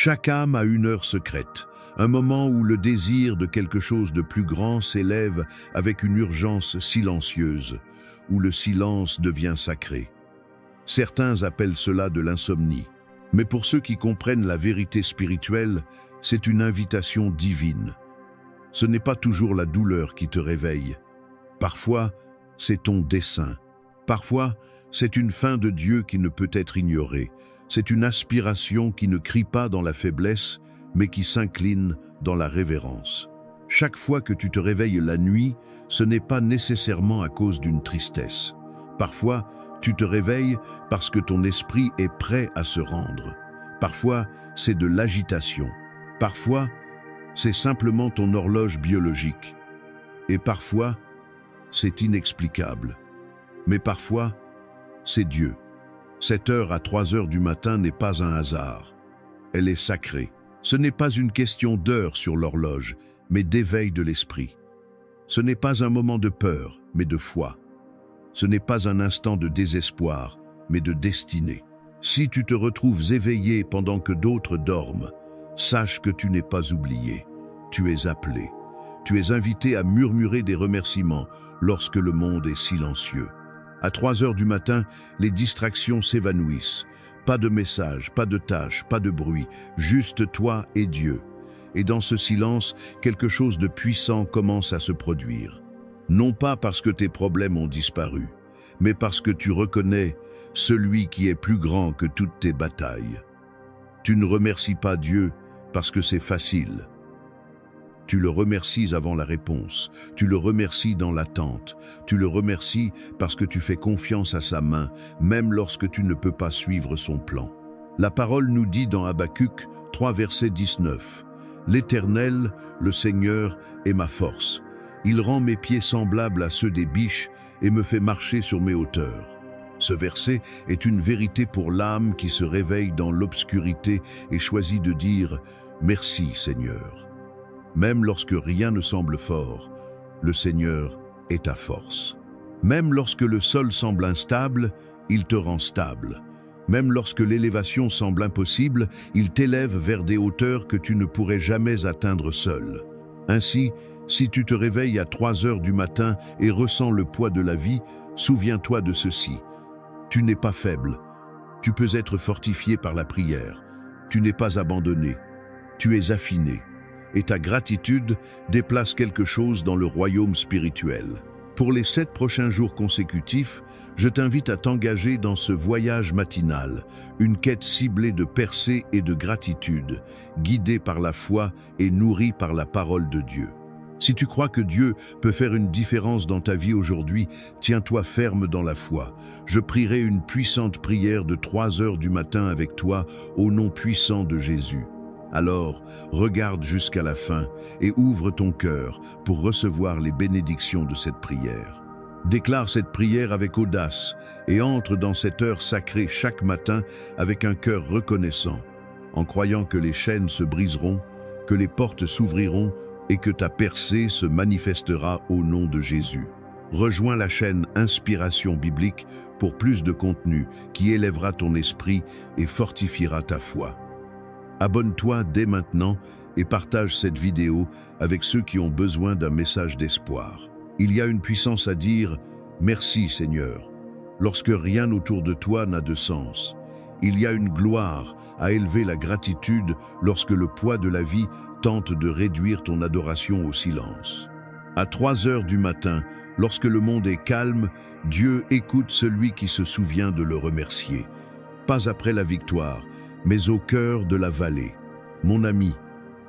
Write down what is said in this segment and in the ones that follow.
Chaque âme a une heure secrète, un moment où le désir de quelque chose de plus grand s'élève avec une urgence silencieuse, où le silence devient sacré. Certains appellent cela de l'insomnie, mais pour ceux qui comprennent la vérité spirituelle, c'est une invitation divine. Ce n'est pas toujours la douleur qui te réveille. Parfois, c'est ton dessein. Parfois, c'est une fin de Dieu qui ne peut être ignorée. C'est une aspiration qui ne crie pas dans la faiblesse, mais qui s'incline dans la révérence. Chaque fois que tu te réveilles la nuit, ce n'est pas nécessairement à cause d'une tristesse. Parfois, tu te réveilles parce que ton esprit est prêt à se rendre. Parfois, c'est de l'agitation. Parfois, c'est simplement ton horloge biologique. Et parfois, c'est inexplicable. Mais parfois, c'est Dieu. Cette heure à 3 heures du matin n'est pas un hasard. Elle est sacrée. Ce n'est pas une question d'heure sur l'horloge, mais d'éveil de l'esprit. Ce n'est pas un moment de peur, mais de foi. Ce n'est pas un instant de désespoir, mais de destinée. Si tu te retrouves éveillé pendant que d'autres dorment, sache que tu n'es pas oublié. Tu es appelé. Tu es invité à murmurer des remerciements lorsque le monde est silencieux. À 3 heures du matin, les distractions s'évanouissent. Pas de message, pas de tâches, pas de bruit, juste toi et Dieu. Et dans ce silence, quelque chose de puissant commence à se produire. Non pas parce que tes problèmes ont disparu, mais parce que tu reconnais celui qui est plus grand que toutes tes batailles. Tu ne remercies pas Dieu parce que c'est facile. Tu le remercies avant la réponse, tu le remercies dans l'attente, tu le remercies parce que tu fais confiance à sa main, même lorsque tu ne peux pas suivre son plan. La parole nous dit dans Habacuc 3, verset 19, « L'Éternel, le Seigneur, est ma force. Il rend mes pieds semblables à ceux des biches et me fait marcher sur mes hauteurs. » Ce verset est une vérité pour l'âme qui se réveille dans l'obscurité et choisit de dire « Merci Seigneur ». Même lorsque rien ne semble fort, le Seigneur est ta force. Même lorsque le sol semble instable, il te rend stable. Même lorsque l'élévation semble impossible, il t'élève vers des hauteurs que tu ne pourrais jamais atteindre seul. Ainsi, si tu te réveilles à 3 heures du matin et ressens le poids de la vie, souviens-toi de ceci. Tu n'es pas faible. Tu peux être fortifié par la prière. Tu n'es pas abandonné. Tu es affiné. Et ta gratitude déplace quelque chose dans le royaume spirituel. Pour les 7 prochains jours consécutifs, je t'invite à t'engager dans ce voyage matinal, une quête ciblée de percée et de gratitude, guidée par la foi et nourrie par la parole de Dieu. Si tu crois que Dieu peut faire une différence dans ta vie aujourd'hui, tiens-toi ferme dans la foi. Je prierai une puissante prière de 3 heures du matin avec toi, au nom puissant de Jésus. Alors, regarde jusqu'à la fin et ouvre ton cœur pour recevoir les bénédictions de cette prière. Déclare cette prière avec audace et entre dans cette heure sacrée chaque matin avec un cœur reconnaissant, en croyant que les chaînes se briseront, que les portes s'ouvriront et que ta percée se manifestera au nom de Jésus. Rejoins la chaîne Inspiration Biblique pour plus de contenu qui élèvera ton esprit et fortifiera ta foi. Abonne-toi dès maintenant et partage cette vidéo avec ceux qui ont besoin d'un message d'espoir. Il y a une puissance à dire « Merci Seigneur » lorsque rien autour de toi n'a de sens. Il y a une gloire à élever la gratitude lorsque le poids de la vie tente de réduire ton adoration au silence. À 3 heures du matin, lorsque le monde est calme, Dieu écoute celui qui se souvient de le remercier. Pas après la victoire, mais au cœur de la vallée. Mon ami,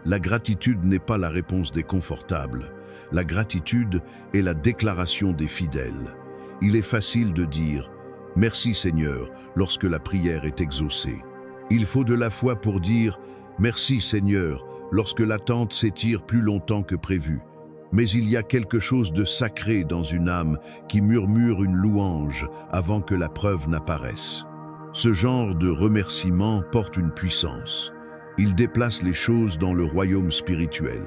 la gratitude n'est pas la réponse des confortables. La gratitude est la déclaration des fidèles. Il est facile de dire « Merci Seigneur » lorsque la prière est exaucée. Il faut de la foi pour dire « Merci Seigneur » lorsque l'attente s'étire plus longtemps que prévu. Mais il y a quelque chose de sacré dans une âme qui murmure une louange avant que la preuve n'apparaisse. Ce genre de remerciement porte une puissance. Il déplace les choses dans le royaume spirituel.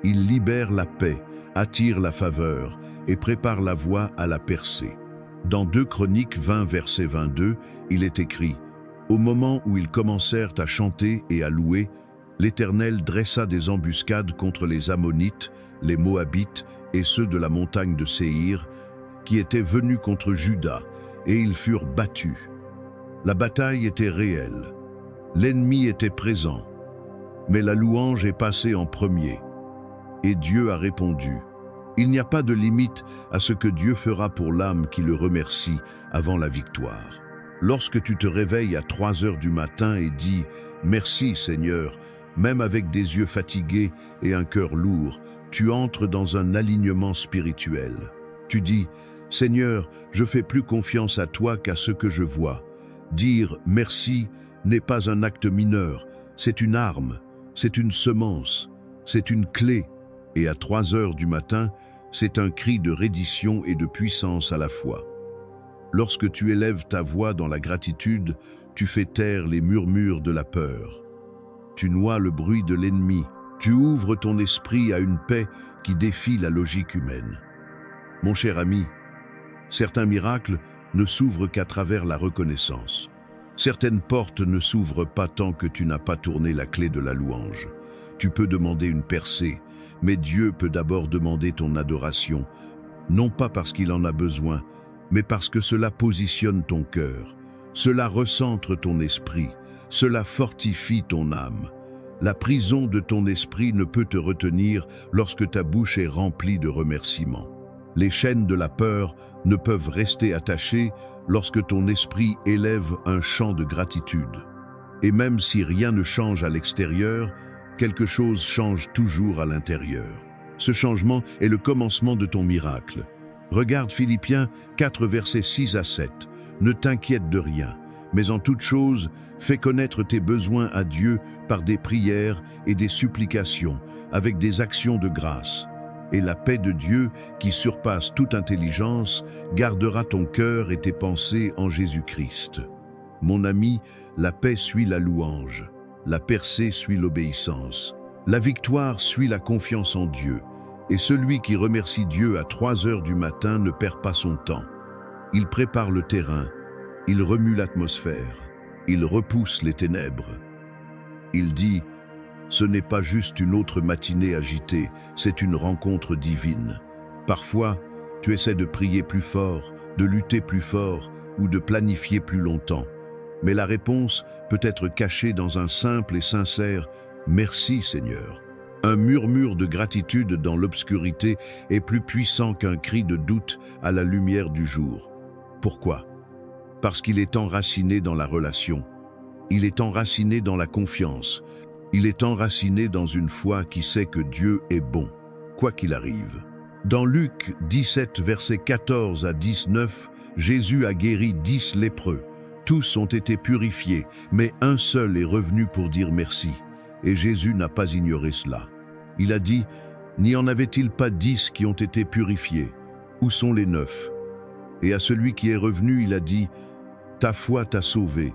Il libère la paix, attire la faveur et prépare la voie à la percée. Dans 2 Chroniques 20, verset 22, il est écrit « Au moment où ils commencèrent à chanter et à louer, l'Éternel dressa des embuscades contre les Ammonites, les Moabites et ceux de la montagne de Séhir, qui étaient venus contre Juda, et ils furent battus. La bataille était réelle. L'ennemi était présent. Mais la louange est passée en premier. Et Dieu a répondu. Il n'y a pas de limite à ce que Dieu fera pour l'âme qui le remercie avant la victoire. Lorsque tu te réveilles à 3 heures du matin et dis « Merci Seigneur », même avec des yeux fatigués et un cœur lourd, tu entres dans un alignement spirituel. Tu dis « Seigneur, je fais plus confiance à toi qu'à ce que je vois ». Dire « Merci » n'est pas un acte mineur, c'est une arme, c'est une semence, c'est une clé. Et à 3 heures du matin, c'est un cri de reddition et de puissance à la fois. Lorsque tu élèves ta voix dans la gratitude, tu fais taire les murmures de la peur. Tu noies le bruit de l'ennemi, tu ouvres ton esprit à une paix qui défie la logique humaine. Mon cher ami, certains miracles ne s'ouvrent qu'à travers la reconnaissance. Certaines portes ne s'ouvrent pas tant que tu n'as pas tourné la clé de la louange. Tu peux demander une percée, mais Dieu peut d'abord demander ton adoration, non pas parce qu'il en a besoin, mais parce que cela positionne ton cœur, cela recentre ton esprit, cela fortifie ton âme. La prison de ton esprit ne peut te retenir lorsque ta bouche est remplie de remerciements. Les chaînes de la peur ne peuvent rester attachées lorsque ton esprit élève un chant de gratitude. Et même si rien ne change à l'extérieur, quelque chose change toujours à l'intérieur. Ce changement est le commencement de ton miracle. Regarde Philippiens 4, versets 6 à 7. Ne t'inquiète de rien, mais en toute chose, fais connaître tes besoins à Dieu par des prières et des supplications, avec des actions de grâce. Et la paix de Dieu, qui surpasse toute intelligence, gardera ton cœur et tes pensées en Jésus-Christ. Mon ami, la paix suit la louange, la percée suit l'obéissance, la victoire suit la confiance en Dieu, et celui qui remercie Dieu à 3 heures du matin ne perd pas son temps. Il prépare le terrain, il remue l'atmosphère, il repousse les ténèbres. Il dit « Ce n'est pas juste une autre matinée agitée, c'est une rencontre divine. » Parfois, tu essaies de prier plus fort, de lutter plus fort ou de planifier plus longtemps. Mais la réponse peut être cachée dans un simple et sincère « Merci Seigneur ». Un murmure de gratitude dans l'obscurité est plus puissant qu'un cri de doute à la lumière du jour. Pourquoi? Parce qu'il est enraciné dans la relation. Il est enraciné dans la confiance. Il est enraciné dans une foi qui sait que Dieu est bon, quoi qu'il arrive. Dans Luc 17, versets 14 à 19, Jésus a guéri 10 lépreux. Tous ont été purifiés, mais un seul est revenu pour dire merci. Et Jésus n'a pas ignoré cela. Il a dit, « N'y en avait-il pas 10 qui ont été purifiés? Où sont les 9 ?» Et à celui qui est revenu, il a dit, « Ta foi t'a sauvé,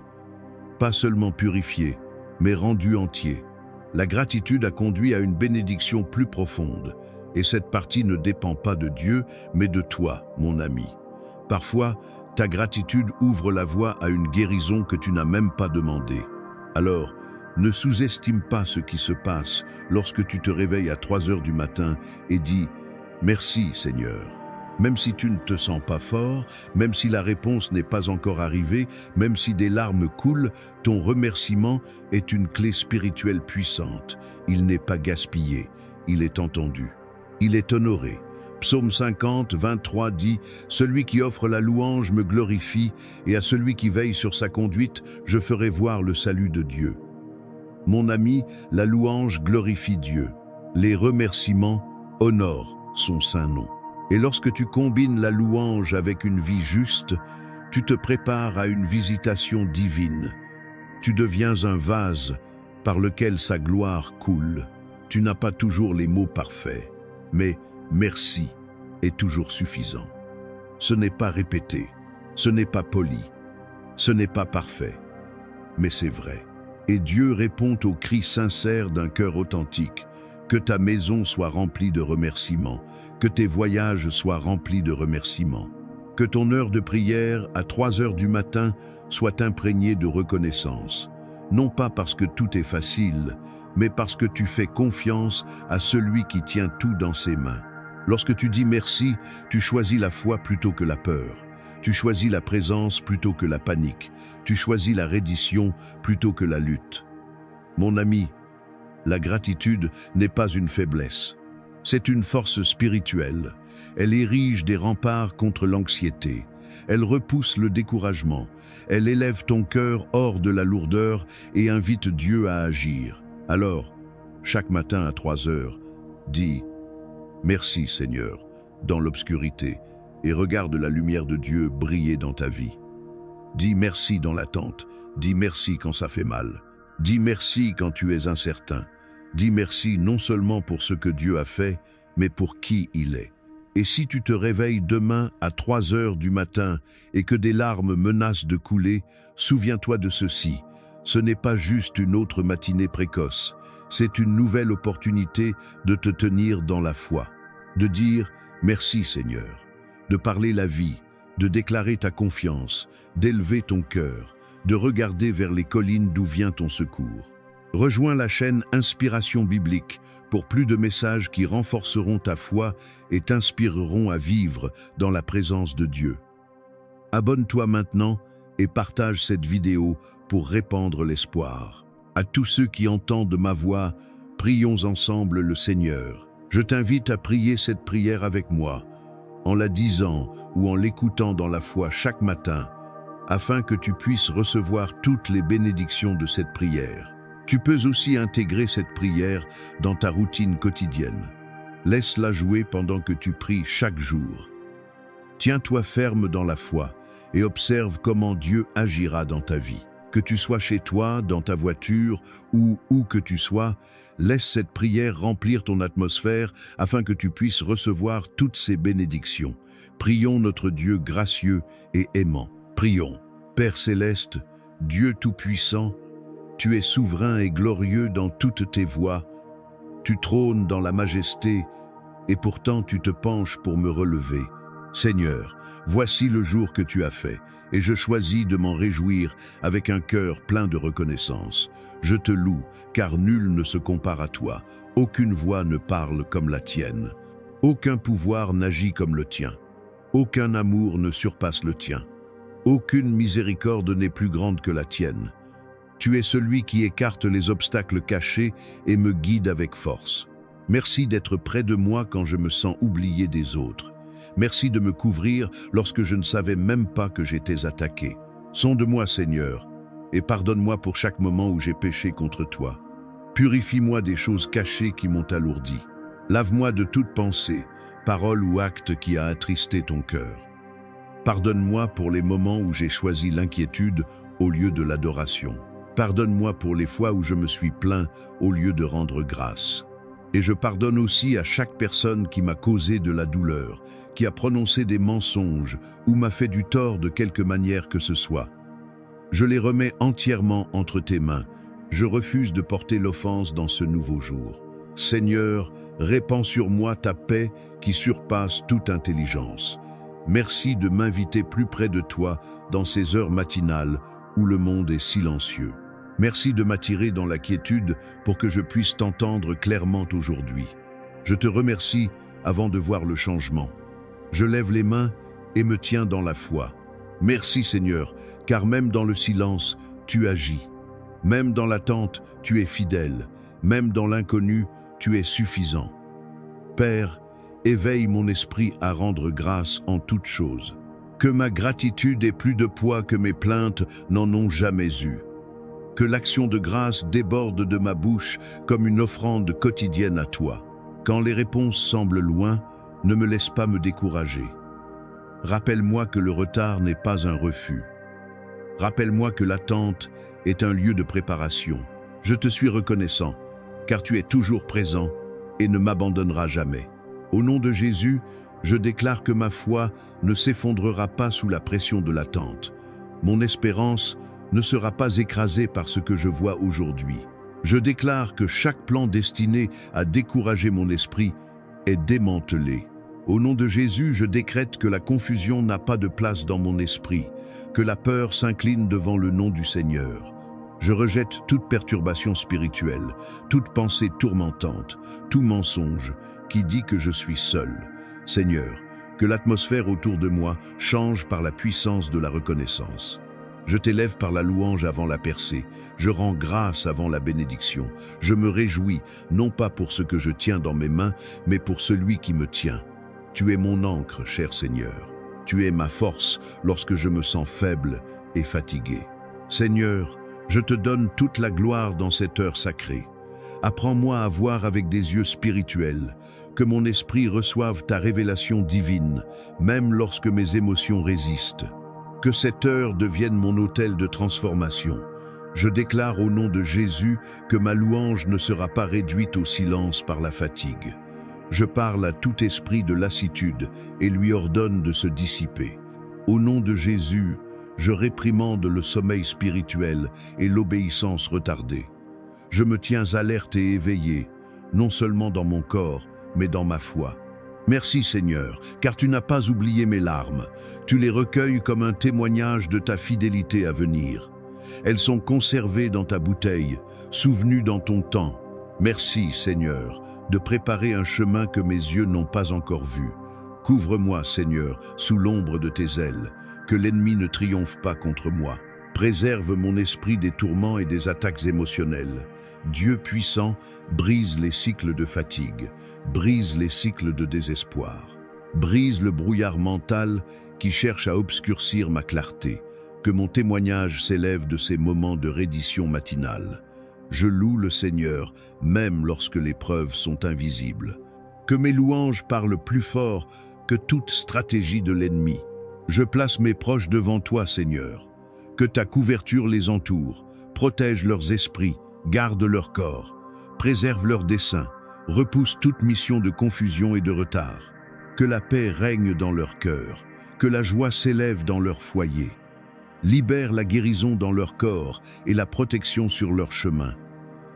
pas seulement purifié, mais rendu entier. » La gratitude a conduit à une bénédiction plus profonde, et cette partie ne dépend pas de Dieu, mais de toi, mon ami. Parfois, ta gratitude ouvre la voie à une guérison que tu n'as même pas demandée. Alors, ne sous-estime pas ce qui se passe lorsque tu te réveilles à 3 heures du matin et dis « Merci Seigneur ». Même si tu ne te sens pas fort, même si la réponse n'est pas encore arrivée, même si des larmes coulent, ton remerciement est une clé spirituelle puissante. Il n'est pas gaspillé, il est entendu, il est honoré. Psaume 50, 23 dit « Celui qui offre la louange me glorifie, et à celui qui veille sur sa conduite, je ferai voir le salut de Dieu. » Mon ami, la louange glorifie Dieu. Les remerciements honorent son saint nom. Et lorsque tu combines la louange avec une vie juste, tu te prépares à une visitation divine. Tu deviens un vase par lequel sa gloire coule. Tu n'as pas toujours les mots parfaits, mais merci est toujours suffisant. Ce n'est pas répété, ce n'est pas poli, ce n'est pas parfait, mais c'est vrai. Et Dieu répond au cri sincère d'un cœur authentique. Que ta maison soit remplie de remerciements, que tes voyages soient remplis de remerciements, que ton heure de prière à 3 heures du matin soit imprégnée de reconnaissance, non pas parce que tout est facile, mais parce que tu fais confiance à celui qui tient tout dans ses mains. Lorsque tu dis merci, tu choisis la foi plutôt que la peur. Tu choisis la présence plutôt que la panique. Tu choisis la reddition plutôt que la lutte. Mon ami, la gratitude n'est pas une faiblesse. C'est une force spirituelle. Elle érige des remparts contre l'anxiété. Elle repousse le découragement. Elle élève ton cœur hors de la lourdeur et invite Dieu à agir. Alors, chaque matin à 3 heures, dis « Merci Seigneur » dans l'obscurité et regarde la lumière de Dieu briller dans ta vie. Dis merci dans l'attente. Dis merci quand ça fait mal. Dis merci quand tu es incertain. Dis merci non seulement pour ce que Dieu a fait, mais pour qui il est. Et si tu te réveilles demain à 3 heures du matin et que des larmes menacent de couler, souviens-toi de ceci. Ce n'est pas juste une autre matinée précoce. C'est une nouvelle opportunité de te tenir dans la foi, de dire « Merci Seigneur », de parler la vie, de déclarer ta confiance, d'élever ton cœur, de regarder vers les collines d'où vient ton secours. Rejoins la chaîne Inspiration Biblique pour plus de messages qui renforceront ta foi et t'inspireront à vivre dans la présence de Dieu. Abonne-toi maintenant et partage cette vidéo pour répandre l'espoir. À tous ceux qui entendent ma voix, prions ensemble le Seigneur. Je t'invite à prier cette prière avec moi, en la disant ou en l'écoutant dans la foi chaque matin, afin que tu puisses recevoir toutes les bénédictions de cette prière. Tu peux aussi intégrer cette prière dans ta routine quotidienne. Laisse-la jouer pendant que tu pries chaque jour. Tiens-toi ferme dans la foi et observe comment Dieu agira dans ta vie. Que tu sois chez toi, dans ta voiture ou où que tu sois, laisse cette prière remplir ton atmosphère afin que tu puisses recevoir toutes ces bénédictions. Prions notre Dieu gracieux et aimant. Prions. Père céleste, Dieu tout-puissant, tu es souverain et glorieux dans toutes tes voies. Tu trônes dans la majesté et pourtant tu te penches pour me relever. Seigneur, voici le jour que tu as fait et je choisis de m'en réjouir avec un cœur plein de reconnaissance. Je te loue, car nul ne se compare à toi. Aucune voix ne parle comme la tienne. Aucun pouvoir n'agit comme le tien. Aucun amour ne surpasse le tien. Aucune miséricorde n'est plus grande que la tienne. Tu es celui qui écarte les obstacles cachés et me guide avec force. Merci d'être près de moi quand je me sens oublié des autres. Merci de me couvrir lorsque je ne savais même pas que j'étais attaqué. Sonde-moi, Seigneur, et pardonne-moi pour chaque moment où j'ai péché contre toi. Purifie-moi des choses cachées qui m'ont alourdi. Lave-moi de toute pensée, parole ou acte qui a attristé ton cœur. Pardonne-moi pour les moments où j'ai choisi l'inquiétude au lieu de l'adoration. Pardonne-moi pour les fois où je me suis plaint au lieu de rendre grâce. Et je pardonne aussi à chaque personne qui m'a causé de la douleur, qui a prononcé des mensonges ou m'a fait du tort de quelque manière que ce soit. Je les remets entièrement entre tes mains. Je refuse de porter l'offense dans ce nouveau jour. Seigneur, répands sur moi ta paix qui surpasse toute intelligence. Merci de m'inviter plus près de toi dans ces heures matinales où le monde est silencieux. Merci de m'attirer dans la quiétude pour que je puisse t'entendre clairement aujourd'hui. Je te remercie avant de voir le changement. Je lève les mains et me tiens dans la foi. Merci Seigneur, car même dans le silence, tu agis. Même dans l'attente, tu es fidèle. Même dans l'inconnu, tu es suffisant. Père, éveille mon esprit à rendre grâce en toutes choses. Que ma gratitude ait plus de poids que mes plaintes n'en ont jamais eu. Que l'action de grâce déborde de ma bouche comme une offrande quotidienne à toi. Quand les réponses semblent loin, ne me laisse pas me décourager. Rappelle-moi que le retard n'est pas un refus. Rappelle-moi que l'attente est un lieu de préparation. Je te suis reconnaissant, car tu es toujours présent et ne m'abandonneras jamais. Au nom de Jésus, je déclare que ma foi ne s'effondrera pas sous la pression de l'attente. Mon espérance ne sera pas écrasée par ce que je vois aujourd'hui. Je déclare que chaque plan destiné à décourager mon esprit est démantelé. Au nom de Jésus, je décrète que la confusion n'a pas de place dans mon esprit, que la peur s'incline devant le nom du Seigneur. Je rejette toute perturbation spirituelle, toute pensée tourmentante, tout mensonge qui dit que je suis seul. Seigneur, que l'atmosphère autour de moi change par la puissance de la reconnaissance. Je t'élève par la louange avant la percée, je rends grâce avant la bénédiction. Je me réjouis, non pas pour ce que je tiens dans mes mains, mais pour celui qui me tient. Tu es mon ancre, cher Seigneur. Tu es ma force lorsque je me sens faible et fatigué. Seigneur, je te donne toute la gloire dans cette heure sacrée. Apprends-moi à voir avec des yeux spirituels, que mon esprit reçoive ta révélation divine, même lorsque mes émotions résistent. Que cette heure devienne mon autel de transformation. Je déclare au nom de Jésus que ma louange ne sera pas réduite au silence par la fatigue. Je parle à tout esprit de lassitude et lui ordonne de se dissiper. Au nom de Jésus, je réprimande le sommeil spirituel et l'obéissance retardée. Je me tiens alerte et éveillé, non seulement dans mon corps, mais dans ma foi. Merci Seigneur, car tu n'as pas oublié mes larmes. Tu les recueilles comme un témoignage de ta fidélité à venir. Elles sont conservées dans ta bouteille, souvenues dans ton temps. Merci Seigneur, de préparer un chemin que mes yeux n'ont pas encore vu. Couvre-moi Seigneur, sous l'ombre de tes ailes, que l'ennemi ne triomphe pas contre moi. Préserve mon esprit des tourments et des attaques émotionnelles. Dieu puissant, brise les cycles de fatigue, brise les cycles de désespoir. Brise le brouillard mental qui cherche à obscurcir ma clarté. Que mon témoignage s'élève de ces moments de reddition matinale. Je loue le Seigneur, même lorsque les preuves sont invisibles. Que mes louanges parlent plus fort que toute stratégie de l'ennemi. Je place mes proches devant toi, Seigneur. Que ta couverture les entoure, protège leurs esprits, garde leur corps, préserve leurs desseins, repousse toute mission de confusion et de retard. Que la paix règne dans leur cœur, que la joie s'élève dans leur foyer. Libère la guérison dans leur corps et la protection sur leur chemin.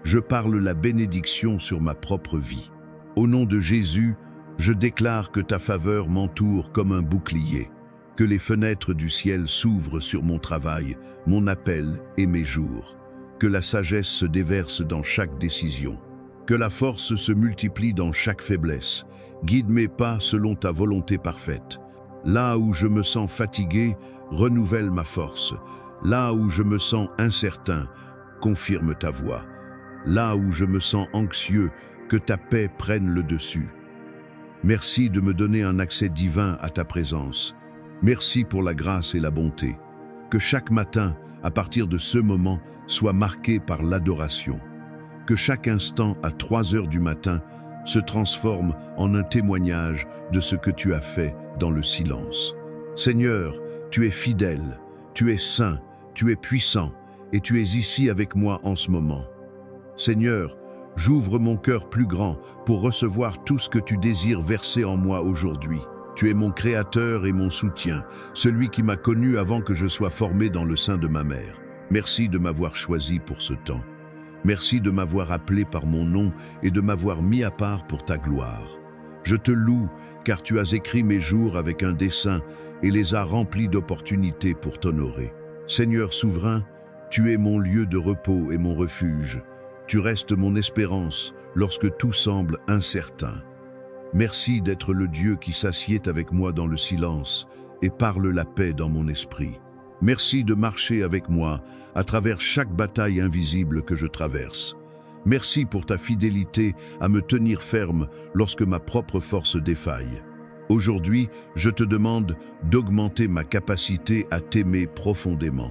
Je parle la bénédiction sur ma propre vie. Au nom de Jésus, je déclare que ta faveur m'entoure comme un bouclier, que les fenêtres du ciel s'ouvrent sur mon travail, mon appel et mes jours, que la sagesse se déverse dans chaque décision, que la force se multiplie dans chaque faiblesse. Guide mes pas selon ta volonté parfaite. Là où je me sens fatigué, renouvelle ma force. Là où je me sens incertain, confirme ta voix. Là où je me sens anxieux, que ta paix prenne le dessus. Merci de me donner un accès divin à ta présence. Merci pour la grâce et la bonté. Que chaque matin, à partir de ce moment, soit marqué par l'adoration. Que chaque instant à 3 heures du matin se transforme en un témoignage de ce que tu as fait dans le silence. Seigneur, tu es fidèle, tu es saint, tu es puissant et tu es ici avec moi en ce moment. Seigneur, j'ouvre mon cœur plus grand pour recevoir tout ce que tu désires verser en moi aujourd'hui. Tu es mon créateur et mon soutien, celui qui m'a connu avant que je sois formé dans le sein de ma mère. Merci de m'avoir choisi pour ce temps. Merci de m'avoir appelé par mon nom et de m'avoir mis à part pour ta gloire. Je te loue car tu as écrit mes jours avec un dessein et les as remplis d'opportunités pour t'honorer. Seigneur souverain, tu es mon lieu de repos et mon refuge. Tu restes mon espérance lorsque tout semble incertain. Merci d'être le Dieu qui s'assied avec moi dans le silence et parle la paix dans mon esprit. Merci de marcher avec moi à travers chaque bataille invisible que je traverse. Merci pour ta fidélité à me tenir ferme lorsque ma propre force défaille. Aujourd'hui, je te demande d'augmenter ma capacité à t'aimer profondément.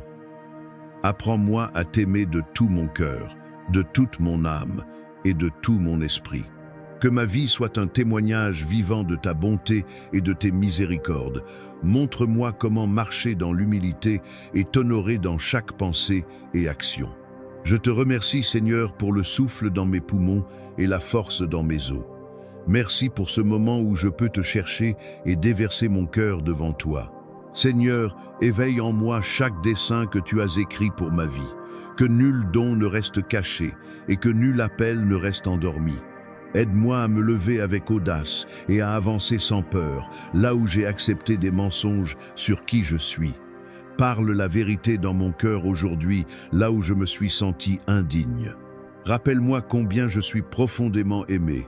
Apprends-moi à t'aimer de tout mon cœur, de toute mon âme et de tout mon esprit. Que ma vie soit un témoignage vivant de ta bonté et de tes miséricordes. Montre-moi comment marcher dans l'humilité et t'honorer dans chaque pensée et action. Je te remercie, Seigneur, pour le souffle dans mes poumons et la force dans mes os. Merci pour ce moment où je peux te chercher et déverser mon cœur devant toi. Seigneur, éveille en moi chaque dessein que tu as écrit pour ma vie. Que nul don ne reste caché et que nul appel ne reste endormi. Aide-moi à me lever avec audace et à avancer sans peur, là où j'ai accepté des mensonges sur qui je suis. Parle la vérité dans mon cœur aujourd'hui, là où je me suis senti indigne. Rappelle-moi combien je suis profondément aimé.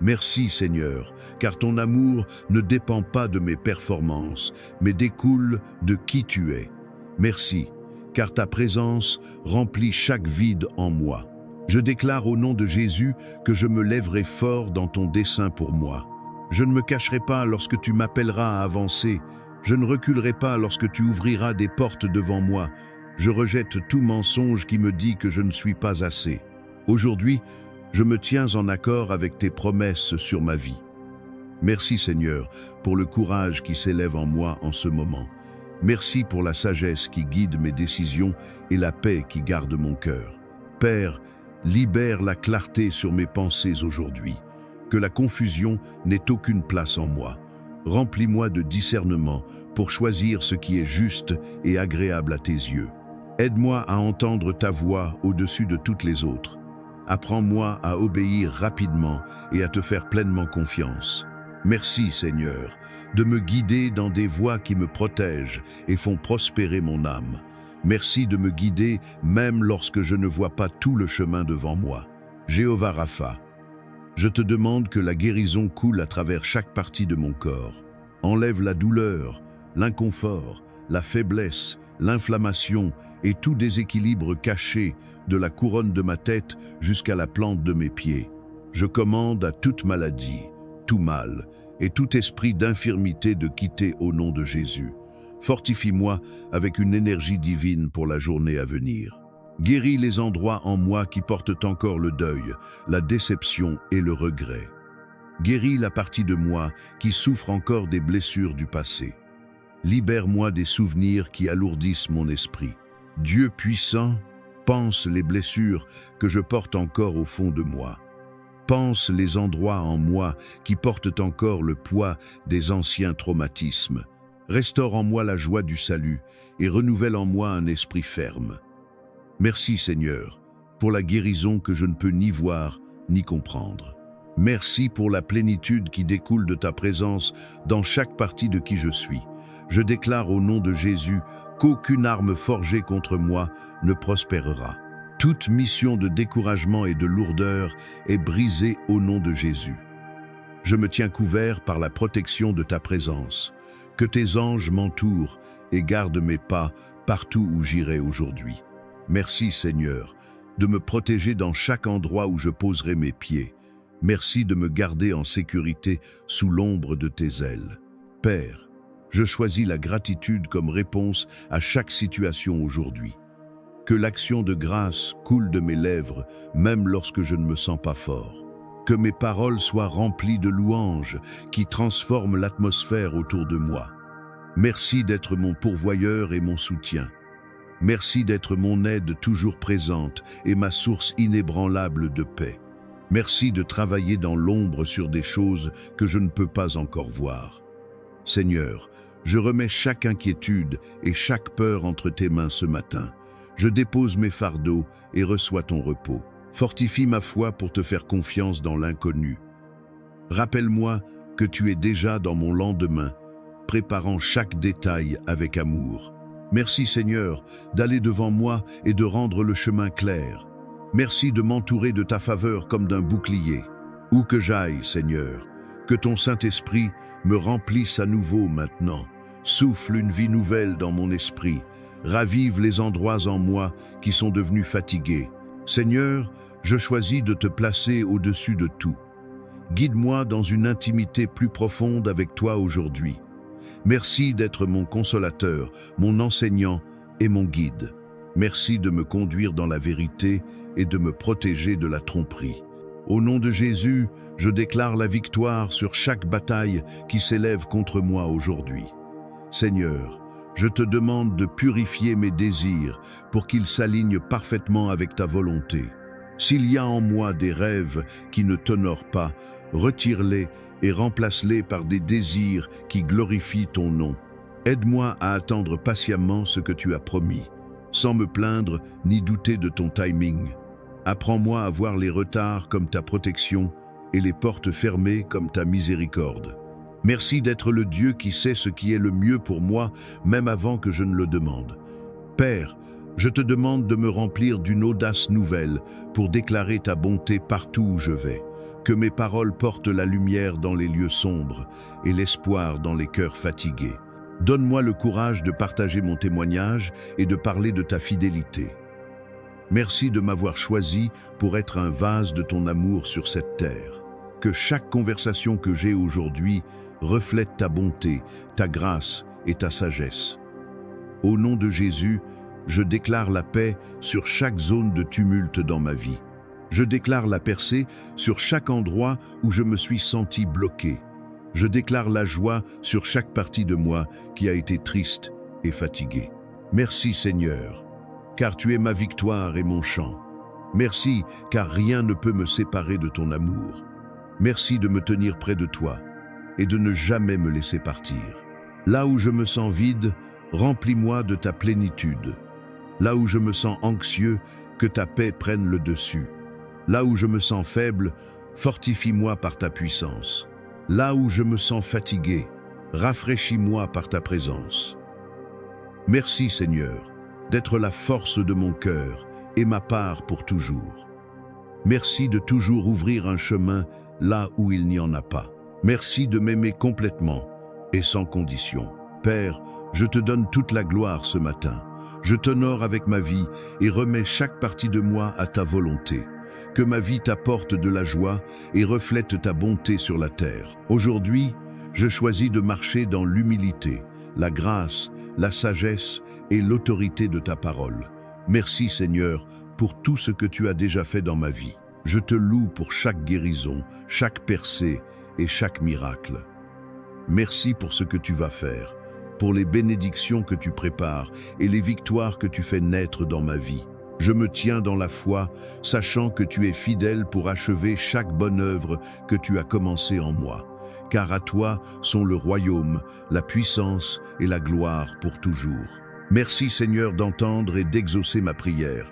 Merci Seigneur, car ton amour ne dépend pas de mes performances, mais découle de qui tu es. Merci, car ta présence remplit chaque vide en moi. Je déclare au nom de Jésus que je me lèverai fort dans ton dessein pour moi. Je ne me cacherai pas lorsque tu m'appelleras à avancer. Je ne reculerai pas lorsque tu ouvriras des portes devant moi. Je rejette tout mensonge qui me dit que je ne suis pas assez. Aujourd'hui, je me tiens en accord avec tes promesses sur ma vie. Merci Seigneur pour le courage qui s'élève en moi en ce moment. Merci pour la sagesse qui guide mes décisions et la paix qui garde mon cœur. Père, libère la clarté sur mes pensées aujourd'hui. Que la confusion n'ait aucune place en moi. Remplis-moi de discernement pour choisir ce qui est juste et agréable à tes yeux. Aide-moi à entendre ta voix au-dessus de toutes les autres. Apprends-moi à obéir rapidement et à te faire pleinement confiance. Merci Seigneur, de me guider dans des voies qui me protègent et font prospérer mon âme. Merci de me guider même lorsque je ne vois pas tout le chemin devant moi. Jéhovah Rapha, je te demande que la guérison coule à travers chaque partie de mon corps. Enlève la douleur, l'inconfort, la faiblesse, l'inflammation et tout déséquilibre caché de la couronne de ma tête jusqu'à la plante de mes pieds. Je commande à toute maladie, tout mal et tout esprit d'infirmité de quitter au nom de Jésus. Fortifie-moi avec une énergie divine pour la journée à venir. Guéris les endroits en moi qui portent encore le deuil, la déception et le regret. Guéris la partie de moi qui souffre encore des blessures du passé. Libère-moi des souvenirs qui alourdissent mon esprit. Dieu puissant, pense les blessures que je porte encore au fond de moi. Pense les endroits en moi qui portent encore le poids des anciens traumatismes. Restaure en moi la joie du salut et renouvelle en moi un esprit ferme. Merci Seigneur, pour la guérison que je ne peux ni voir ni comprendre. Merci pour la plénitude qui découle de ta présence dans chaque partie de qui je suis. Je déclare au nom de Jésus qu'aucune arme forgée contre moi ne prospérera. Toute mission de découragement et de lourdeur est brisée au nom de Jésus. Je me tiens couvert par la protection de ta présence. Que tes anges m'entourent et gardent mes pas partout où j'irai aujourd'hui. Merci Seigneur, de me protéger dans chaque endroit où je poserai mes pieds. Merci de me garder en sécurité sous l'ombre de tes ailes. Père, je choisis la gratitude comme réponse à chaque situation aujourd'hui. Que l'action de grâce coule de mes lèvres, même lorsque je ne me sens pas fort. Que mes paroles soient remplies de louanges qui transforment l'atmosphère autour de moi. Merci d'être mon pourvoyeur et mon soutien. Merci d'être mon aide toujours présente et ma source inébranlable de paix. Merci de travailler dans l'ombre sur des choses que je ne peux pas encore voir. Seigneur, je remets chaque inquiétude et chaque peur entre tes mains ce matin. Je dépose mes fardeaux et reçois ton repos. Fortifie ma foi pour te faire confiance dans l'inconnu. Rappelle-moi que tu es déjà dans mon lendemain, préparant chaque détail avec amour. Merci Seigneur d'aller devant moi et de rendre le chemin clair. Merci de m'entourer de ta faveur comme d'un bouclier. Où que j'aille, Seigneur, que ton Saint-Esprit me remplisse à nouveau maintenant. Souffle une vie nouvelle dans mon esprit. Ravive les endroits en moi qui sont devenus fatigués. Seigneur, je choisis de te placer au-dessus de tout. Guide-moi dans une intimité plus profonde avec toi aujourd'hui. Merci d'être mon consolateur, mon enseignant et mon guide. Merci de me conduire dans la vérité et de me protéger de la tromperie. Au nom de Jésus, je déclare la victoire sur chaque bataille qui s'élève contre moi aujourd'hui. Seigneur, je te demande de purifier mes désirs pour qu'ils s'alignent parfaitement avec ta volonté. S'il y a en moi des rêves qui ne t'honorent pas, retire-les et remplace-les par des désirs qui glorifient ton nom. Aide-moi à attendre patiemment ce que tu as promis, sans me plaindre ni douter de ton timing. Apprends-moi à voir les retards comme ta protection et les portes fermées comme ta miséricorde. Merci d'être le Dieu qui sait ce qui est le mieux pour moi, même avant que je ne le demande. Père, je te demande de me remplir d'une audace nouvelle pour déclarer ta bonté partout où je vais. Que mes paroles portent la lumière dans les lieux sombres et l'espoir dans les cœurs fatigués. Donne-moi le courage de partager mon témoignage et de parler de ta fidélité. Merci de m'avoir choisi pour être un vase de ton amour sur cette terre. Que chaque conversation que j'ai aujourd'hui reflète ta bonté, ta grâce et ta sagesse. Au nom de Jésus, je déclare la paix sur chaque zone de tumulte dans ma vie. Je déclare la percée sur chaque endroit où je me suis senti bloqué. Je déclare la joie sur chaque partie de moi qui a été triste et fatiguée. Merci Seigneur, car tu es ma victoire et mon chant. Merci, car rien ne peut me séparer de ton amour. Merci de me tenir près de toi et de ne jamais me laisser partir. Là où je me sens vide, remplis-moi de ta plénitude. Là où je me sens anxieux, que ta paix prenne le dessus. Là où je me sens faible, fortifie-moi par ta puissance. Là où je me sens fatigué, rafraîchis-moi par ta présence. Merci Seigneur, d'être la force de mon cœur et ma part pour toujours. Merci de toujours ouvrir un chemin là où il n'y en a pas. Merci de m'aimer complètement et sans condition. Père, je te donne toute la gloire ce matin. Je t'honore avec ma vie et remets chaque partie de moi à ta volonté. Que ma vie t'apporte de la joie et reflète ta bonté sur la terre. Aujourd'hui, je choisis de marcher dans l'humilité, la grâce, la sagesse et l'autorité de ta parole. Merci Seigneur pour tout ce que tu as déjà fait dans ma vie. Je te loue pour chaque guérison, chaque percée et chaque miracle. Merci pour ce que tu vas faire, pour les bénédictions que tu prépares et les victoires que tu fais naître dans ma vie. Je me tiens dans la foi, sachant que tu es fidèle pour achever chaque bonne œuvre que tu as commencée en moi. Car à toi sont le royaume, la puissance et la gloire pour toujours. Merci Seigneur d'entendre et d'exaucer ma prière.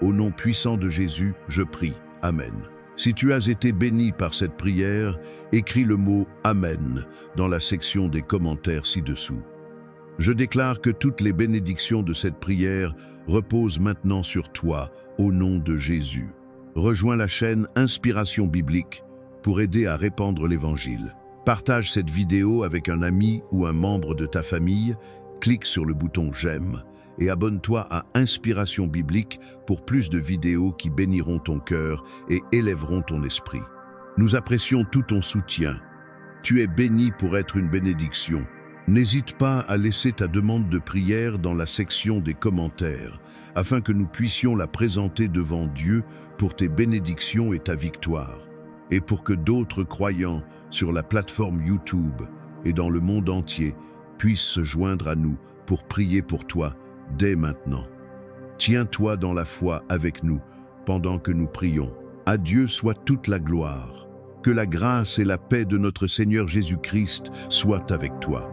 Au nom puissant de Jésus, je prie. Amen. Si tu as été béni par cette prière, écris le mot « Amen » dans la section des commentaires ci-dessous. Je déclare que toutes les bénédictions de cette prière reposent maintenant sur toi, au nom de Jésus. Rejoins la chaîne Inspiration Biblique pour aider à répandre l'Évangile. Partage cette vidéo avec un ami ou un membre de ta famille, clique sur le bouton « J'aime » et abonne-toi à Inspiration Biblique pour plus de vidéos qui béniront ton cœur et élèveront ton esprit. Nous apprécions tout ton soutien. Tu es béni pour être une bénédiction. N'hésite pas à laisser ta demande de prière dans la section des commentaires, afin que nous puissions la présenter devant Dieu pour tes bénédictions et ta victoire, et pour que d'autres croyants sur la plateforme YouTube et dans le monde entier puissent se joindre à nous pour prier pour toi dès maintenant. Tiens-toi dans la foi avec nous pendant que nous prions. À Dieu soit toute la gloire. Que la grâce et la paix de notre Seigneur Jésus-Christ soient avec toi.